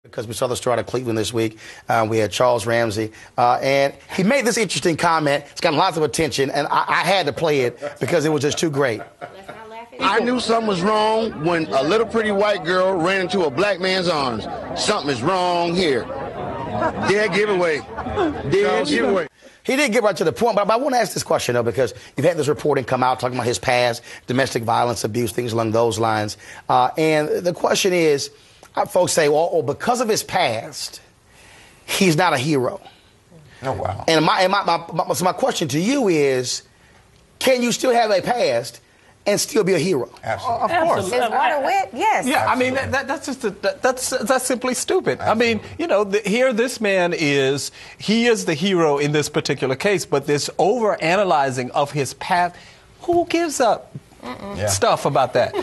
Because we saw the story out of Cleveland this week. We had Charles Ramsey, and he made this interesting comment. It's got lots of attention, and I had to play it because it was just too great. I knew something was wrong when a little pretty white girl ran into a black man's arms. Something is wrong here. Dead giveaway. Dead giveaway. He didn't get right to the point, but I want to ask this question, though, because you've had this reporting come out talking about his past, domestic violence, abuse, things along those lines. And the question is, folks say, well, because of his past, he's not a hero. Oh, wow. And so my question to you is, can you still have a past and still be a hero? Absolutely. Of course. Is water wet? Yes. Yeah, Absolutely. I mean, that's simply stupid. Absolutely. I mean, you know, here this man is, he is the hero in this particular case, but this over-analyzing of his past, who gives up stuff about that?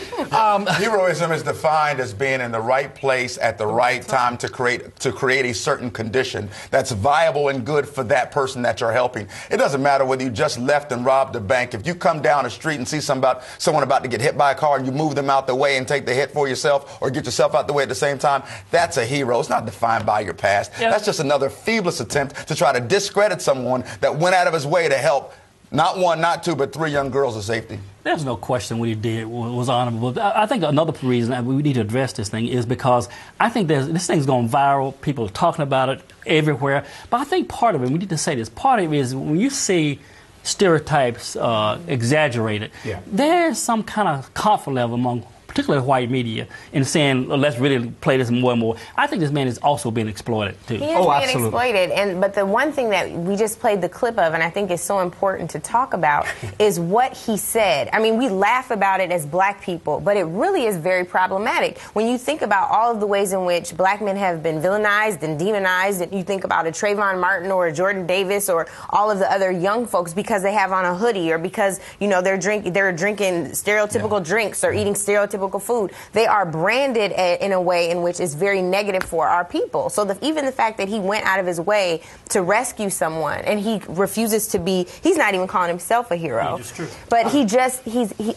Heroism is defined as being in the right place at the right time to create a certain condition that's viable and good for that person that you're helping. It doesn't matter whether you just left and robbed a bank. If you come down the street and see someone about to get hit by a car and you move them out the way and take the hit for yourself or get yourself out the way at the same time, that's a hero. It's not defined by your past. Yeah. That's just another feeblest attempt to try to discredit someone that went out of his way to help not one, not two, but three young girls to safety. There's no question what he did was honorable. I think another reason we need to address this thing is because I think this thing's going viral. People are talking about it everywhere. But I think part of it, we need to say this, part of it is when you see stereotypes exaggerated, there's some kind of comfort level among particularly white media, in saying, let's really play this more and more. I think this man is also being exploited, too. He is being exploited. But the one thing that we just played the clip of, and I think is so important to talk about, is what he said. I mean, we laugh about it as black people, but it really is very problematic. When you think about all of the ways in which black men have been villainized and demonized, and you think about a Trayvon Martin or a Jordan Davis or all of the other young folks because they have on a hoodie or because, you know, they're drinking stereotypical drinks or eating stereotypical food. They are branded in a way in which is very negative for our people. So even the fact that he went out of his way to rescue someone and he refuses to be, he's not even calling himself a hero. It's true. But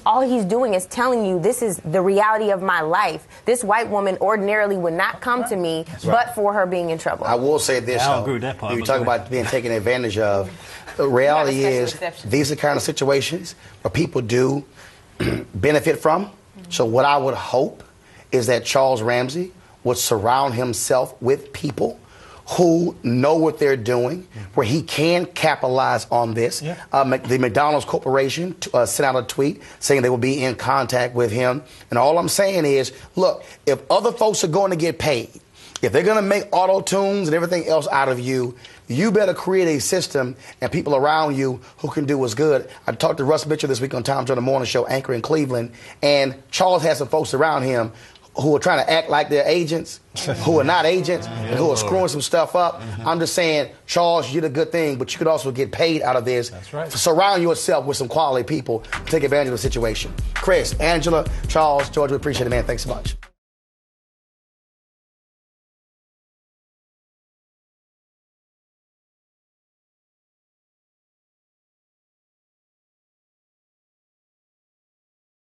all he's doing is telling you this is the reality of my life. This white woman ordinarily would not come to me but for her being in trouble. I will say this, I don't agree with that part. You talk about being taken advantage of. The reality is these are the kind of situations where people do benefit from. So what I would hope is that Charles Ramsey would surround himself with people who know what they're doing, where he can capitalize on this. The McDonald's Corporation sent out a tweet saying they will be in contact with him. And all I'm saying is, look, if other folks are going to get paid, if they're going to make auto-tunes and everything else out of you, you better create a system and people around you who can do what's good. I talked to Russ Mitchell this week on Tom Turner Morning Show, anchor in Cleveland, and Charles has some folks around him who are trying to act like they're agents, who are not agents, and who are screwing some stuff up. I'm just saying, Charles, you did a good thing, but you could also get paid out of this. That's right. Surround yourself with some quality people to take advantage of the situation. Chris, Angela, Charles, George, we appreciate it, man. Thanks so much.